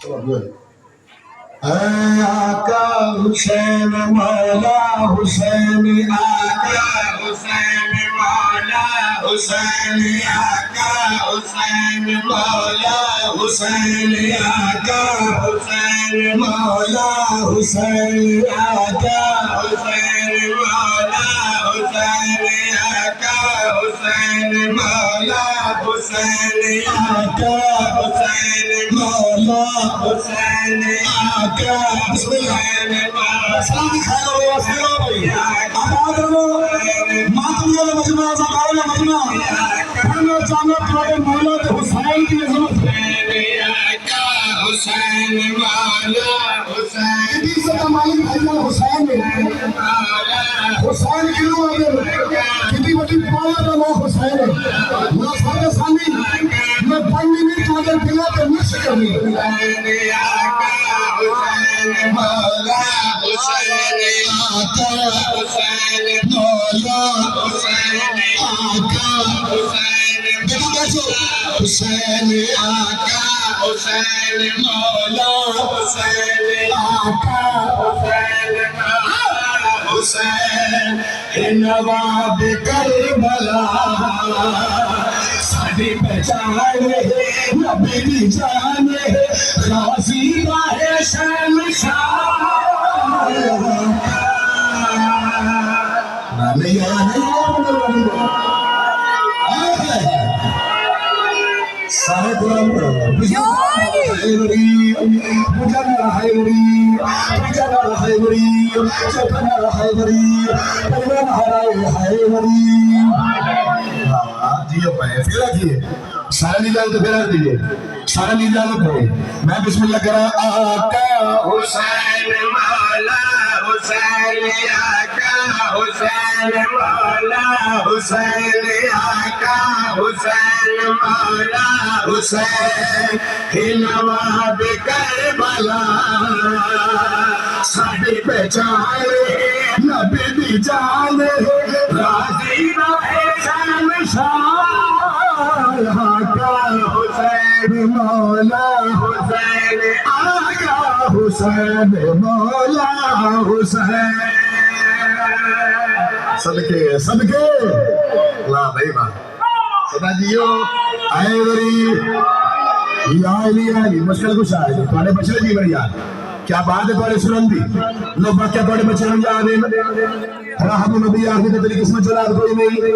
आका हुसैन मौला हुसैन आका हुसैन मौला हुसैन आका हुसैन मौला हुसैन आका हुसैन मौला हुसैन आका हुसैन मौला हुसैन आका हुसैन मौला हुसैन आका हुसैन मौला हुसैन आका हुसैन सलाम खाओ भैया आबाद रहो मातम वाला मजमा ज़कात वाला मजमा खाना चावल तुम्हारे मौला हुसैन की अज़मत आका हुसैन मौला हुसैन भी सदा मालिक भैया हुसैन हुसैन क्यों अगर कितनी बड़ी पावर है वो हुसैन ना सारे सामने मैं पढ़ने में तो अगर बिना तो मिस करनी हुसैन मौला हुसैन आका हुसैन मौला हुसैन आका हुसैन देखो कैसे हुसैन आका हुसैन मौला हुसैन आका हुसैन हुसैन नवाब करबला साडी पहचान नबी दी जान गाजी वाहे शहंशाह सारे कुरान सारा लीला तो फिर दीजिए सारा लीला तो मैं बिस्मिल्लाह करा आका हुसैन मौला हुसैन आका हुसैन मौला हुसैन आका हुसैन मौला हुसैन नवाब करबला साडी पहचान नबी दी जान गाजी वाहे शहंशाह आका हुसैन मौला हुसैन आका हुसैन मौला हुसैन सदके सदके वाह भाई वाह सदा जियो आए वरी याली मुश्किल कुछ आए तुम्हारे बच्चे जी बड़ी यार क्या बात है तुम्हारे सुरंदी लोग क्या तुम्हारे बच्चे हम याद है राहत नबी आखिर तो तेरी किस्मत चला कोई नहीं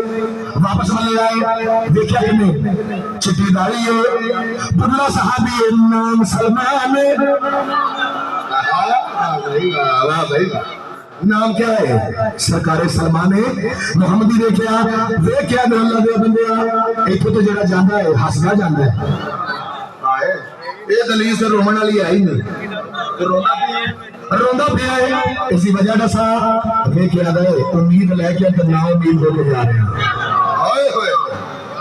वापस मिल जाए देखिए हमने चिट्ठी डाली है बदला सहाबी नाम सलमान वाह भाई नाम क्या है सरकार सलमान है मोहम्मदी देखिया वे क्या अल्लाह दे बंदे इथों तो जरा जांदा है हसदा जांदा है ये दलील से रोमन वाली आई नहीं रोंदा पिया है इसी वजह दसा वे क्या है उम्मीद लेके ते ना उम्मीद होके जा रहे हैं ओए होए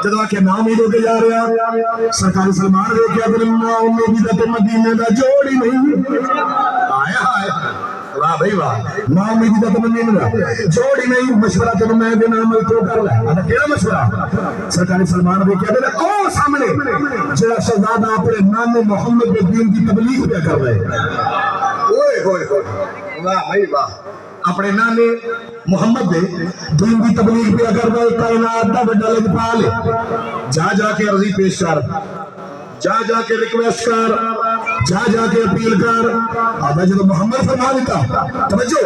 जदों आके ना उम्मीद होके जा रहे हैं सरकार सलमान वे क्या ते ना उम्मीद दा मदीने दा जोड़ ही नहीं आया हाय वाह भाई वाह ना उम्मीद दा मदीने दा जोड़ ही नहीं मशवरा तेन मैं देना अमल तो कर ले अदा केड़ा मशवरा सरकार सलमान वे क्या ते ओ सामने जेड़ा शहजादा अपने नाने मोहम्मद के दीन की तबलीग पे कर रहे ओए होए वाह भाई वाह अपने नाने मोहम्मद दे दीन की तबलीग पे कर रहे कायनात दा बड़ा लजपाल जा जाके अर्जी पेश कर जा जाके रिक्वेस्ट कर जा जाके अपील कर आधा जो मोहम्मद फरमा देता तवज्जो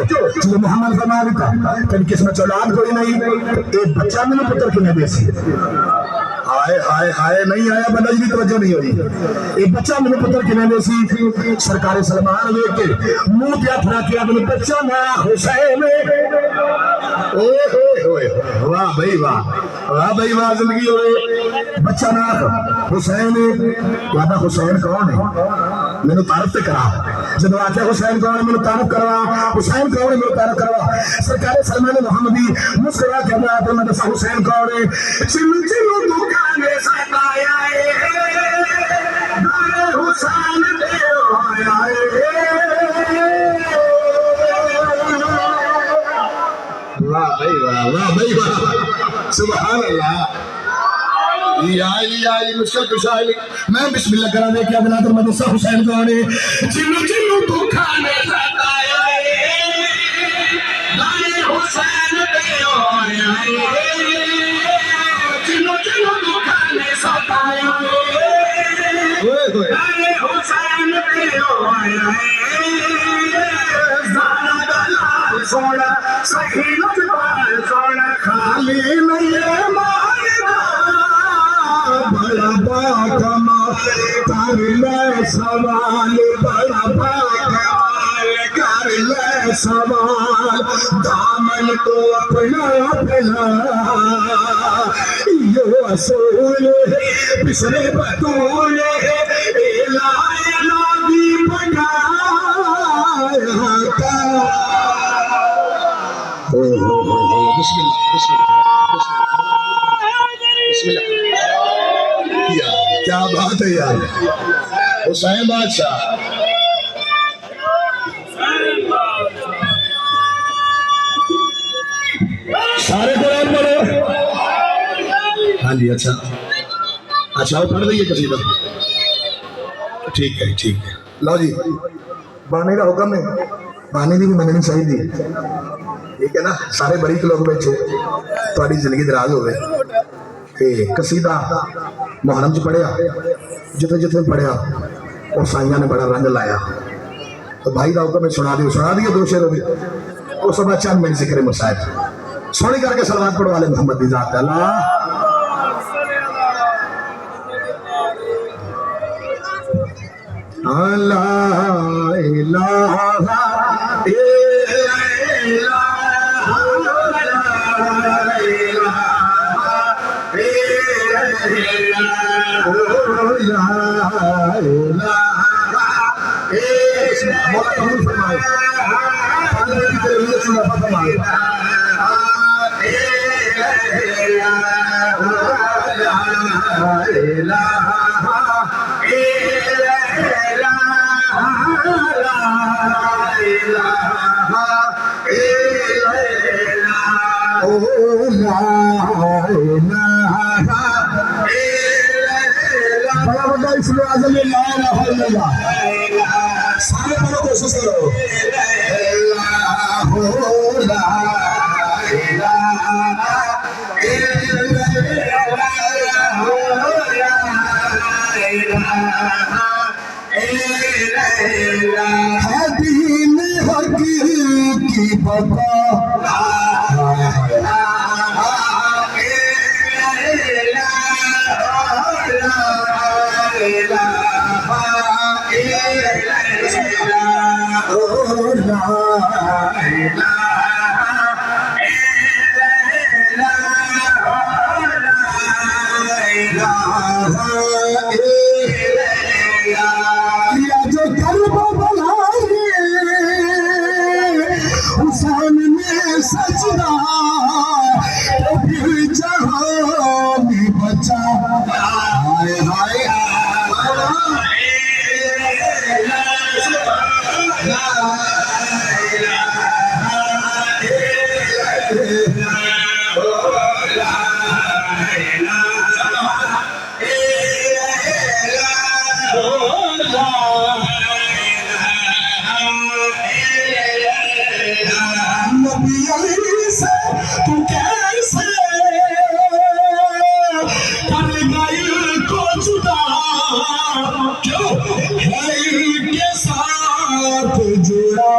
जो मोहम्मद फरमा देता तेरी किस्मत औलाद कोई नहीं एक बच्चा मैंने पुत्र किने देसी हाय हाय हाय नहीं आया बंदा जी तवज्जो नहीं हुई एक बच्चा मैंने पुत्र किने देसी सरकार सलमान देख के मुंह पे हाथ रख के अपने बच्चा ना हुसैन ओए होए वाह भाई वाह जिंदगी होए बच्चा ना हुसैन वादा हुसैन कौन है मैंने तारीफ से करा जब आख्या हुसैन कौन है मैंने तारीफ करवा हुसैन कौन है मैंने तारीफ करवा सरकार सलमान मोहम्मदी मुस्कुरा के मैं तो मैं दसा हुसैन कौन है चिल्लू चिल्लू दुकाने सताया है हुसैन दे आया है वाह भाई वाह सुभान अल्लाह मुश्किल कुशाली मैं बिस्मिल्लाह करा दे क्या बना तो मदरसा हुसैन को आने जिन्नु जिन्नु तू खाने सताया गाने हुसैन पे आया जिन्नु जिन्नु तू खाने सताया गाने हुसैन पे आया जाना गला सोना सही लजवाल सोना खाली नहीं बड़ा बाकमा कर ले सवाल बड़ा बाकमाल कर ले सवाल दामन को अपना अपना यो असूल पिछले बतूल लागी बनाया था बिस्मिल्लाह क्या बात है यार हुसैन बादशाह सारे कुरान पढ़ो हाँ जी अच्छा वो पढ़ रही है कसीदा ठीक है लो जी बाने का हुक्म है बाने की भी मननी चाहिए ठीक है ना सारे बरीक लोग बैठे थोड़ी जिंदगी दराज हो गए कसीदा मुहर्रम च पढ़िया जिथे जिथे पढ़िया और साइया ने बड़ा रंग लाया तो भाई का हुक्म सुना दिया दो शेर वो सब चंद मिनट जिक्र मुसाहिब सोनी करके सलवात पढ़वा ले मोहम्मद की जात अल्लाह बड़ा बड़ा इसमें आज़म ला इलाहा इल्लल्लाह सारे बड़ो कोशिश करो ला इलाहा इल्लल्लाह दीन हक की बता जो कर्म हुसैन ने सजदा तो फिर जहां भी बचा हाय हाय तू कैसे कर गई को जुदा क्यों है के साथ जुड़ा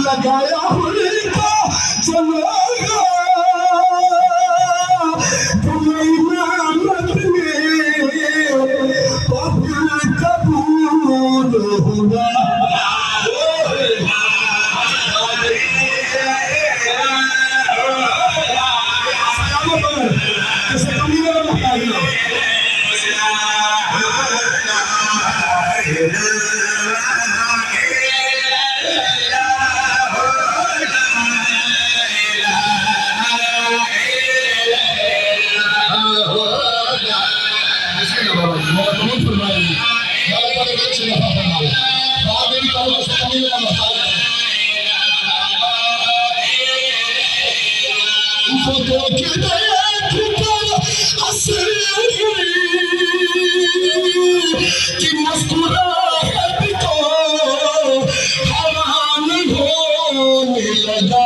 लगाया उनको चलोगा तुम्हें नामत में कबूल होगा कि मुस्कुराहट को हवा में होने लगा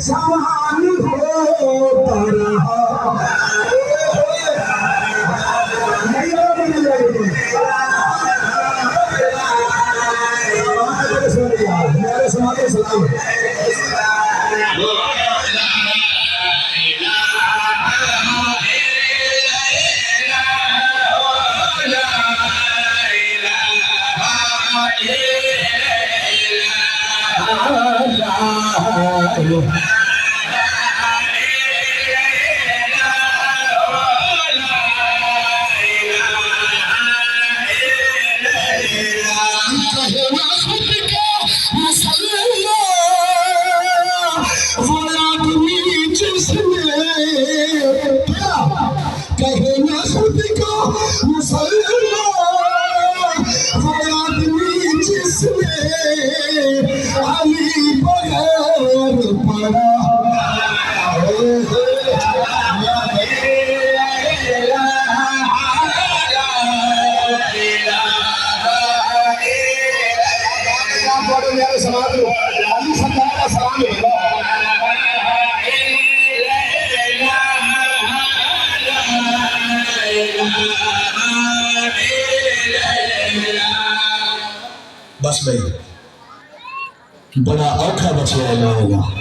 जवान हो मेरे समाज सलाम बस भाई बड़ा औखा बचवा होगा।